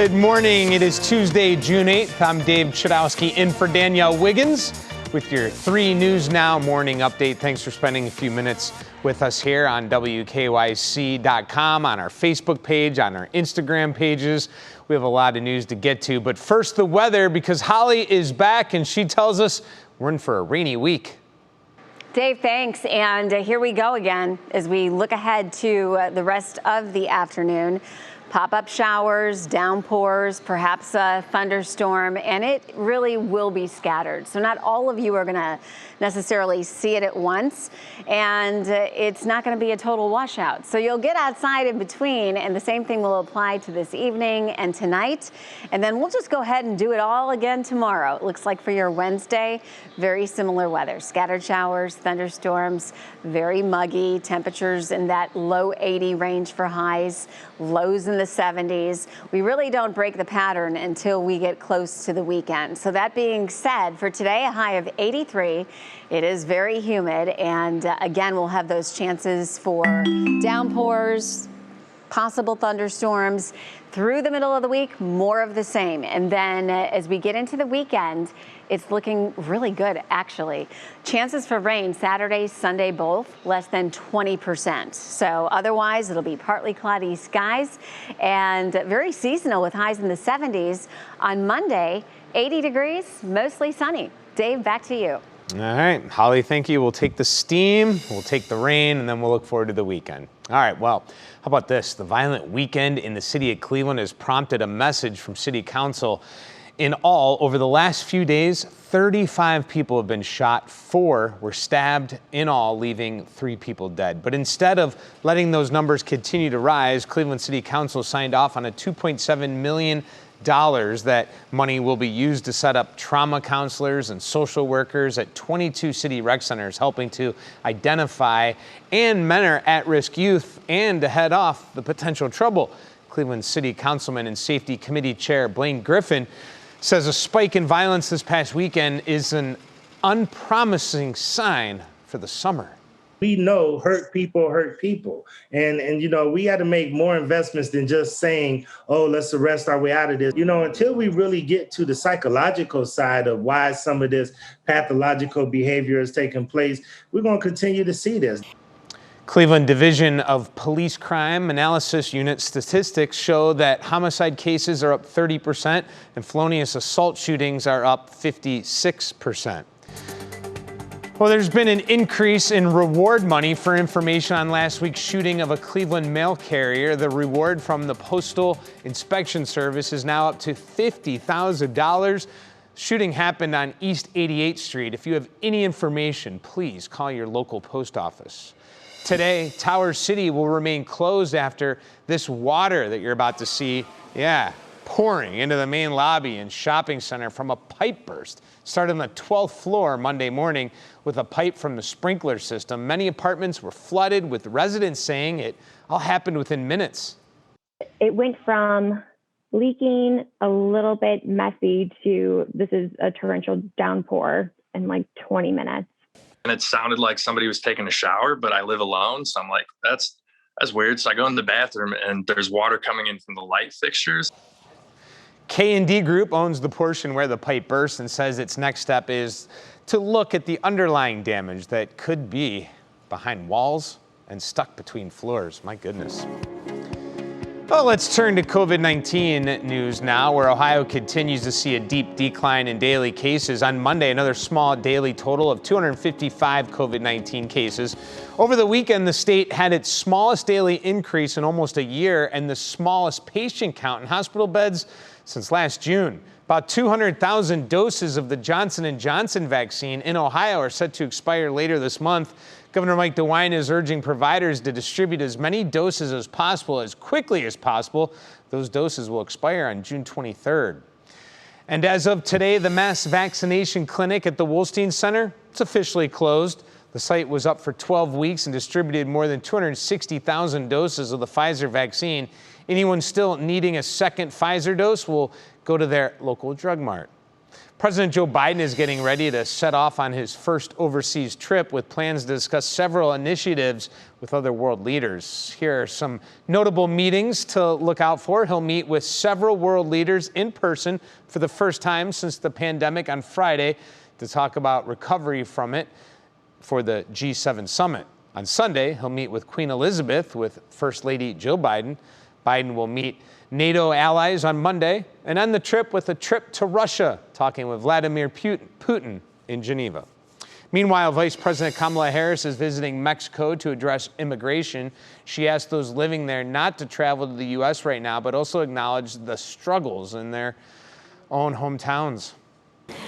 Good morning. It is Tuesday, June 8th. I'm Dave Chudowski in for Danielle Wiggins with your 3 News Now morning update. Thanks for spending a few minutes with us here on WKYC.com, on our Facebook page, on our Instagram pages. We have a lot of news to get to. But first, the weather, because Holly is back and she tells us we're in for a rainy week. Dave, thanks. And here we go again as we look ahead to the rest of the afternoon. Pop-up showers, downpours, perhaps a thunderstorm, and it really will be scattered. So not all of you are going to necessarily see it at once, and it's not going to be a total washout. So you'll get outside in between, and the same thing will apply to this evening and tonight. And then we'll just go ahead and do it all again tomorrow. It looks like for your Wednesday, very similar weather. Scattered showers, thunderstorms, very muggy, temperatures in that low 80 range for highs, lows in the 70s. We really don't break the pattern until we get close to the weekend. So that being said, for today, a high of 83. It is very humid, and again, we'll have those chances for downpours, possible thunderstorms. Through the middle of the week, more of the same. And then as we get into the weekend, it's looking really good, actually. Chances for rain Saturday, Sunday, both less than 20%. So otherwise, it'll be partly cloudy skies and very seasonal with highs in the 70s. On Monday, 80 degrees, mostly sunny. Dave, back to you. All right, Holly, thank you. We'll take the steam, we'll take the rain, and then we'll look forward to the weekend. All right, well, how about this? The violent weekend in the city of Cleveland has prompted a message from City Council. In all, over the last few days, 35 people have been shot, 4 were stabbed in all, leaving 3 people dead. But instead of letting those numbers continue to rise, Cleveland City Council signed off on a $2.7 million that money will be used to set up trauma counselors and social workers at 22 city rec centers, helping to identify and mentor at-risk youth and to head off the potential trouble. Cleveland City Councilman and Safety Committee Chair Blaine Griffin says a spike in violence this past weekend is an unpromising sign for the summer. We know hurt people. And you know, we got to make more investments than just saying, oh, let's arrest our way out of this. You know, until we really get to the psychological side of why some of this pathological behavior is taking place, we're going to continue to see this. Cleveland Division of Police Crime Analysis Unit statistics show that homicide cases are up 30% and felonious assault shootings are up 56%. Well, there's been an increase in reward money for information on last week's shooting of a Cleveland mail carrier. The reward from the Postal Inspection Service is now up to $50,000. Shooting happened on East 88th Street. If you have any information, please call your local post office. Today, Tower City will remain closed after this water that you're about to see, pouring into the main lobby and shopping center from a pipe burst. Started on the 12th floor Monday morning with a pipe from the sprinkler system. Many apartments were flooded, with residents saying it all happened within minutes. It went from leaking a little bit messy to this is a torrential downpour in like 20 minutes. And it sounded like somebody was taking a shower, but I live alone. So I'm like, that's weird. So I go in the bathroom and there's water coming in from the light fixtures. K&D Group owns the portion where the pipe burst and says its next step is to look at the underlying damage that could be behind walls and stuck between floors. My goodness. Well, let's turn to COVID-19 news now, where Ohio continues to see a deep decline in daily cases. On Monday, another small daily total of 255 COVID-19 cases. Over the weekend, the state had its smallest daily increase in almost a year and the smallest patient count in hospital beds since last June. About 200,000 doses of the Johnson & Johnson vaccine in Ohio are set to expire later this month. Governor Mike DeWine is urging providers to distribute as many doses as possible, as quickly as possible. Those doses will expire on June 23rd. And as of today, the mass vaccination clinic at the Wolstein Center, it's officially closed. The site was up for 12 weeks and distributed more than 260,000 doses of the Pfizer vaccine. Anyone still needing a second Pfizer dose will go to their local drug mart. President Joe Biden is getting ready to set off on his first overseas trip with plans to discuss several initiatives with other world leaders. Here are some notable meetings to look out for. He'll meet with several world leaders in person for the first time since the pandemic on Friday to talk about recovery from it for the G7 summit. On Sunday, he'll meet with Queen Elizabeth with First Lady Jill Biden. Biden will meet NATO allies on Monday and end the trip with a trip to Russia, talking with Vladimir Putin in Geneva. Meanwhile, Vice President Kamala Harris is visiting Mexico to address immigration. She asked those living there not to travel to the U.S. right now, but also acknowledge the struggles in their own hometowns.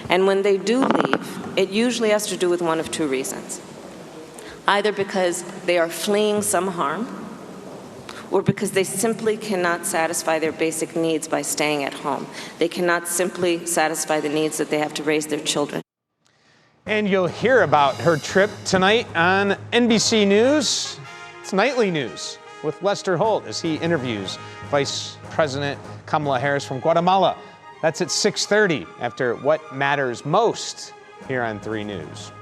And when they do leave, it usually has to do with one of two reasons. Either because they are fleeing some harm, or because they simply cannot satisfy their basic needs by staying at home. They cannot simply satisfy the needs that they have to raise their children. And you'll hear about her trip tonight on NBC News. It's Nightly News with Lester Holt as he interviews Vice President Kamala Harris from Guatemala. That's at 6:30 after What Matters Most here on 3 News.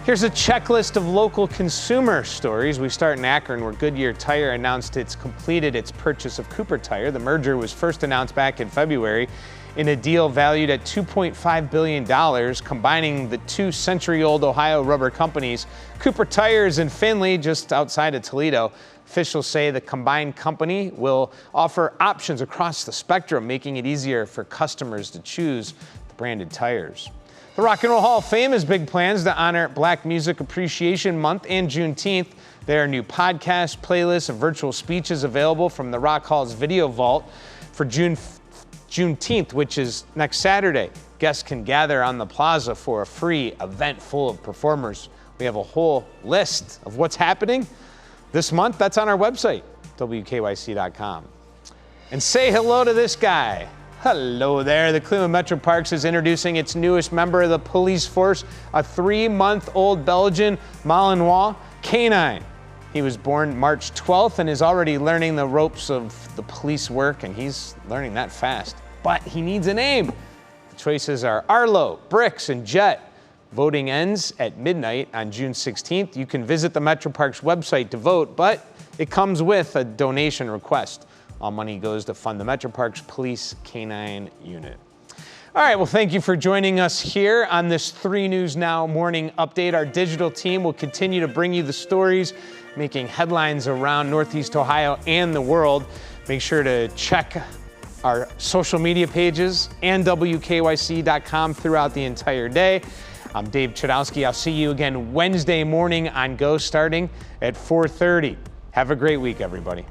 Here's a checklist of local consumer stories. We start in Akron, where Goodyear Tire announced it's completed its purchase of Cooper Tire. The merger was first announced back in February in a deal valued at $2.5 billion, combining the two century-old Ohio rubber companies. Cooper Tire is in Findlay, just outside of Toledo. Officials say the combined company will offer options across the spectrum, making it easier for customers to choose the branded tires. The Rock and Roll Hall of Fame has big plans to honor Black Music Appreciation Month and Juneteenth. There are new podcasts, playlists, and virtual speeches available from the Rock Hall's Video Vault for Juneteenth, which is next Saturday. Guests can gather on the plaza for a free event full of performers. We have a whole list of what's happening this month. That's on our website, WKYC.com. And say hello to this guy. Hello there. The Cleveland Metroparks is introducing its newest member of the police force, a 3-month-old Belgian Malinois canine. He was born March 12th and is already learning the ropes of the police work, and he's learning that fast. But he needs a name. The choices are Arlo, Bricks, and Jet. Voting ends at midnight on June 16th. You can visit the Metroparks website to vote, but it comes with a donation request. All money goes to fund the Metroparks Police Canine Unit. All right, well, thank you for joining us here on this 3 News Now morning update. Our digital team will continue to bring you the stories making headlines around Northeast Ohio and the world. Make sure to check our social media pages and WKYC.com throughout the entire day. I'm Dave Chudowski. I'll see you again Wednesday morning on Go starting at 4:30. Have a great week, everybody.